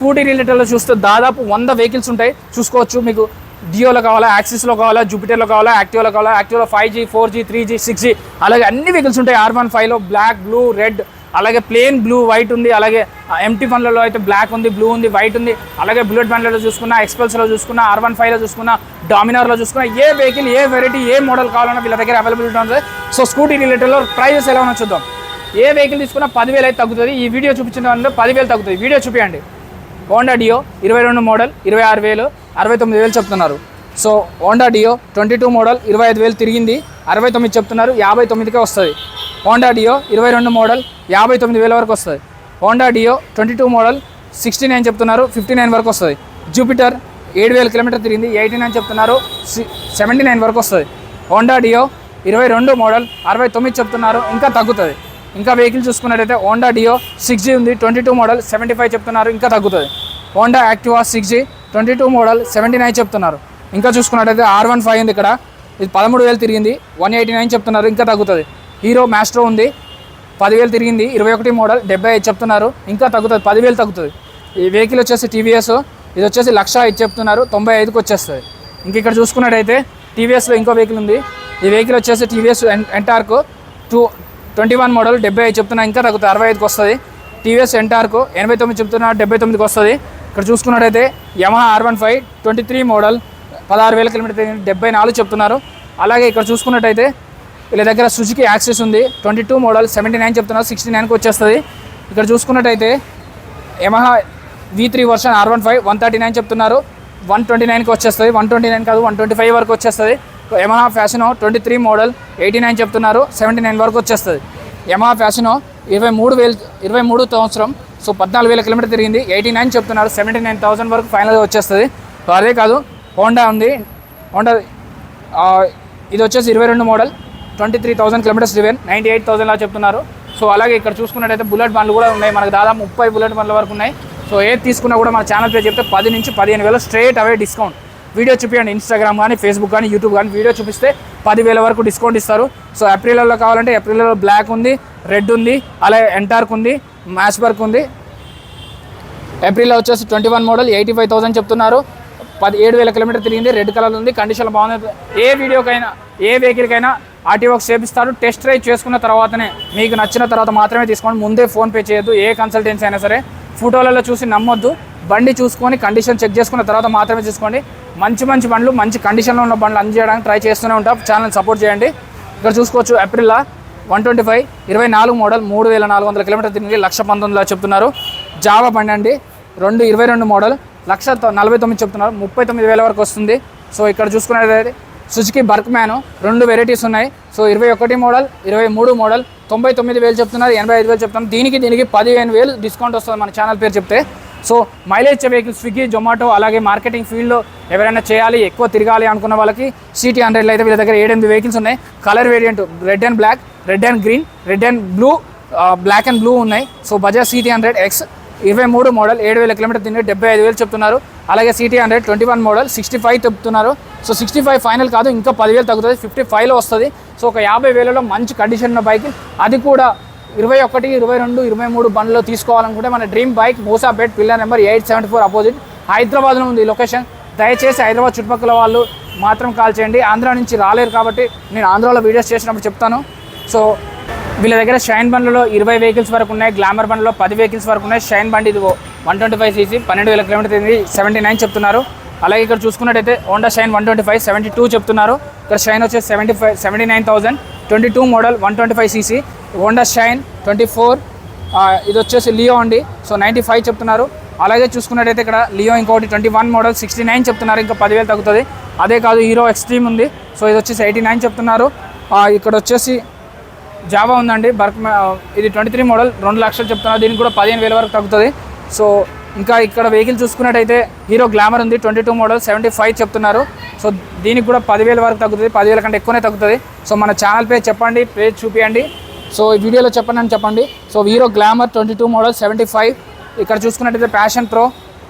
Scooty రిలేటెడ్లో చూస్తే దాదాపు 100 vehicles ఉంటాయి. చూసుకోవచ్చు. మీకు డియోలో కావాలా, యాక్సిస్లో కావాలా, జూపిటర్లో కావాలా, యాక్టివాలో కావాలా, యాక్టివాలో 5G 4G 3G 6G అలాగే అన్ని వెహికల్స్ ఉంటాయి. R15లో బ్లాక్, బ్లూ, రెడ్, అలాగే ప్లేన్ బ్లూ, వైట్ ఉంది. అలాగే MT1లలో అయితే బ్లాక్ ఉంది, బ్లూ ఉంది, వైట్ ఉంది. అలాగే బుల్లెట్ బండ్లలో చూసుకున్నా, ఎక్స్పల్స్లో చూసుకున్నా, R15లో చూసుకున్నా, డామినార్లో చూసుకున్నా, ఏ వెహికల్ ఏ వెరైటీ ఏ మోడల్ కావాలన్నా వీళ్ళ దగ్గర అవైలబిలిటీ ఉంటుంది. సో స్కూటీ రిలేటెడ్లో ప్రైజెస్ ఎలా ఉన్నా చూద్దాం. ఏ వెహికల్ తీసుకున్నా 10,000 అయితే తగ్గుతుంది. ఈ వీడియో చూపించిన దాంట్లో 10,000 తగ్గుతుంది. వీడియో చూపించండి. హోండా డియో 22 మోడల్ 26,000, 69,000 చెప్తున్నారు. సో హోండా డియో 22 మోడల్ 25,000 తిరిగింది, 69 చెప్తున్నారు, 59కే వస్తుంది. హోండా డియో 22 మోడల్ 59,000 వరకు వస్తుంది. హోండా డియో 22 మోడల్ 69 చెప్తున్నారు, 59 వరకు వస్తుంది. జూపిటర్ 7,000 కిలోమీటర్ తిరిగింది, 89 చెప్తున్నారు, 79 వరకు వస్తుంది. హోండా డియో 22 మోడల్ 69 చెప్తున్నారు, ఇంకా తగ్గుతుంది. ఇంకా వెహికల్ చూసుకున్నట్టయితే హోండా డియో 6G ఉంది, 22 మోడల్ 75 చెప్తున్నారు, ఇంకా తగ్గుతుంది. హోండా యాక్టివా 6G 22 మోడల్ 79 చెప్తున్నారు, ఇంకా చూసుకున్నట్టయితే R15 ఉంది. ఇక్కడ ఇది 13,000 తిరిగింది, 189 చెప్తున్నారు, ఇంకా తగ్గుతుంది. హీరో మ్యాస్ట్రో ఉంది, 10,000 తిరిగింది, 21 మోడల్ 75 చెప్తున్నారు, ఇంకా తగ్గుతుంది, 10,000 తగ్గుతుంది. ఈ వెహికల్ వచ్చేసి టీవీఎస్, ఇది వచ్చేసి 1,05,000 చెప్తున్నారు, 95కి వచ్చేస్తుంది. ఇంక ఇక్కడ చూసుకున్నట్టయితే టీవీఎస్లో ఇంకో వెహికల్ ఉంది. ఈ వెహికల్ వచ్చేసి టీవీఎస్ ఎంటార్క్ 21 మోడల్ 75 చెప్తున్నా, ఇంకా తగ్గుతుంది, 65కి వస్తుంది. టీవీఎస్ ఎంటార్క్ 89 చెప్తున్నా, 79కి వస్తుంది. ఇక్కడ చూసుకున్నట్టయితే యమహా R15 23 మోడల్ 16,000 కిలోమీటర్ 74 చెప్తున్నారు. అలాగే ఇక్కడ చూసుకున్నట్టయితే వీళ్ళ దగ్గర సుజుకి యాక్సెస్ ఉంది, 22 మోడల్ 79 చెప్తున్నారు, 69కి వచ్చేస్తుంది. ఇక్కడ చూసుకున్నట్టయితే యమహా V3 వర్షన్ R15 139 చెప్తున్నారు, 129కి వచ్చేస్తుంది. 129 కాదు 125 వరకు వచ్చేస్తుంది. యమహా ఫ్యాషనో 23 మోడల్ 89 చెప్తున్నారు, 79 వరకు వచ్చేస్తుంది. యమహా ఫ్యాషనో 23 సంవత్సరం, సో 14,000 కిలోమీటర్ తిరిగింది, 89 చెప్తున్నారు, 79,000 వరకు ఫైనల్గా వచ్చేస్తుంది. సో అదే కాదు హోండా ఉంది. హోండా ఇది వచ్చేసి 22 మోడల్ 23,000 కిలోమీటర్స్ డ్రివెన్, 98,000లా చెప్తున్నారు. సో అలాగే ఇక్కడ చూసుకున్నట్టయితే బుల్లెట్ బండ్లు కూడా ఉన్నాయి. మనకు దాదాపు 30 బుల్లెట్ బండ్ల వరకు ఉన్నాయి. సో ఏది తీసుకున్నా కూడా మన ఛానల్ పేరు చెప్తే 10 నుంచి 15,000 స్ట్రేట్ అవే డిస్కౌంట్. వీడియో చూపించండి, ఇన్స్టాగ్రామ్ కానీ, ఫేస్బుక్ కానీ, యూట్యూబ్ కానీ వీడియో చూపిస్తే 10,000 వరకు డిస్కౌంట్ ఇస్తారు. సో ఏప్రిల్లో కావాలంటే ఏప్రిల్లో బ్లాక్ ఉంది, రెడ్ ఉంది, అలాగే ఎంటార్క్ ఉంది, మ్యాచ్బర్క్ ఉంది. ఏప్రిల్లో వచ్చేసి 21 మోడల్ 85,000 చెప్తున్నారు, 17,000 కిలోమీటర్ తిరిగింది, రెడ్ కలర్ ఉంది, కండిషన్ బాగుంది. ఏ వీడియోకైనా ఏ వెహికల్కైనా ఆర్టీఓ చేపిస్తారు. టెస్ట్ డ్రైవ్ చేసుకున్న తర్వాతనే మీకు నచ్చిన తర్వాత మాత్రమే తీసుకోండి. ముందే ఫోన్పే చేయొద్దు. ఏ కన్సల్టెన్సీ అయినా సరే ఫోటోలలో చూసి నమ్మొద్దు. బండి చూసుకొని కండిషన్ చెక్ చేసుకున్న తర్వాత మాత్రమే తీసుకోండి. మంచి బండ్లు, మంచి కండిషన్లో ఉన్న బండ్లు అందజేయడానికి ట్రై చేస్తూనే ఉంటాం. ఛానల్ సపోర్ట్ చేయండి. ఇక్కడ చూసుకోవచ్చు ఏప్రిల్లో 125 24 మోడల్ 3,400 కిలోమీటర్ తిరిగి 1,19,000 చెప్తున్నారు. జావా బండి అండి, 22 మోడల్ 1,49,000 చెప్తున్నారు, 39,000 వరకు వస్తుంది. సో ఇక్కడ చూసుకునేది సుజుకి బర్క్ మ్యాన్ 2 వెరైటీస్ ఉన్నాయి. సో 21 మోడల్ 23 మోడల్ 99,000 చెప్తున్నారు, 85,000 చెప్తున్నారు. దీనికి 15,000 డిస్కౌంట్ వస్తుంది మన ఛానల్ పేరు చెప్తే. సో మైలేజ్ ఇచ్చే వెహికల్ స్విగ్గీ, జొమాటో అలాగే మార్కెటింగ్ ఫీల్డ్లో ఎవరైనా చేయాలి, ఎక్కువ తిరగాలి అనుకున్న వాళ్ళకి CT100లో అయితే వీళ్ళ దగ్గర 7-8 వెహికల్స్ ఉన్నాయి. Colour variant red and black, red and green, red and blue, black and blue ఉన్నాయి. So Bajaj CT100X 23 model 7,000 kilometre తిరిగి 75,000 చెప్తున్నారు. అలాగే CT100 21 మోడల్ 65 చెప్తున్నారు. సో 65 ఫైనల్ కాదు, ఇంకా 10,000 తగ్గుతుంది, 55లో వస్తుంది. సో ఒక 50,000లో మంచి కండిషన్ ఉన్న బైక్, అది కూడా 21, 22, 23 బండ్లో తీసుకోవాలనుకుంటే మన dream bike Moosapet pillar number 874 opposite హైదరాబాద్లో ఉంది లొకేషన్. దయచేసి హైదరాబాద్ చుట్టుపక్కల వాళ్ళు మాత్రం కాల్ చేయండి. ఆంధ్ర నుంచి రాలేరు కాబట్టి నేను ఆంధ్రాలో వీడియోస్ చేసినప్పుడు చెప్తాను. సో వీళ్ళ దగ్గర షైన్ బండ్లలో 20 వెహికల్స్ వరకు ఉన్నాయి, గ్లామర్ బండ్లో 10 వెహికల్స్ వరకు ఉన్నాయి. షైన్ బండి ఇది 125cc 12,000 కిలోమీటర్ తిరిగి 79 చెప్తున్నారు. అలాగే ఇక్కడ చూసుకున్నట్టయితే హోండా షైన్ 125 72 చెప్తున్నారు. ఇక్కడ షైన్ వచ్చేసి 79,000 22 మోడల్ 125cc. హోండా షైన్ 24 ఇది వచ్చేసి లియో అండి. సో 95 చెప్తున్నారు. అలాగే చూసుకున్నట్టయితే ఇక్కడ లియో ఇంకోటి 21 మోడల్ 69 చెప్తున్నారు, ఇంకా 10,000 తగ్గుతుంది. అదే కాదు హీరో ఎక్స్ట్రీమ్ ఉంది. సో ఇది వచ్చేసి 89 చెప్తున్నారు. ఇక్కడ వచ్చేసి జావా ఉందండి, బర్క్ ఇది 23 మోడల్ 2 లక్షలు చెప్తున్నారు, దీనికి కూడా 15,000 వరకు తగ్గుతుంది. సో ఇంకా ఇక్కడ వెహికల్ చూసుకున్నట్టయితే హీరో గ్లామర్ ఉంది, 22 మోడల్ 75 చెప్తున్నారు. సో దీనికి కూడా 10,000 వరకు తగ్గుతుంది, 10,000 కంటే ఎక్కువనే తగ్గుతుంది. సో మన ఛానల్ పేజ్ చెప్పండి, పేజ్ చూపించండి. సో ఈ వీడియోలో చెప్పండి అని చెప్పండి. So hero glamour 22 model 75. ఇక్కడ చూసుకున్నట్టయితే ప్యాషన్ ప్రో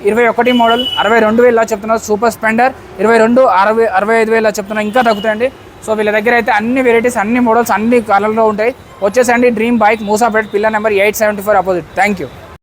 21 మోడల్ 62,000 చెప్తున్నారు. సూపర్ స్ప్లెండర్ 22 65,000 చెప్తున్నారు, ఇంకా తగ్గుతాయండి. సో వీళ్ళ దగ్గర అయితే అన్ని వెరైటీస్, అన్ని మోడల్స్, అన్ని కలర్లో ఉంటాయి. వచ్చేసండి dream bike Moosapet pillar number 874 opposite. Thank you.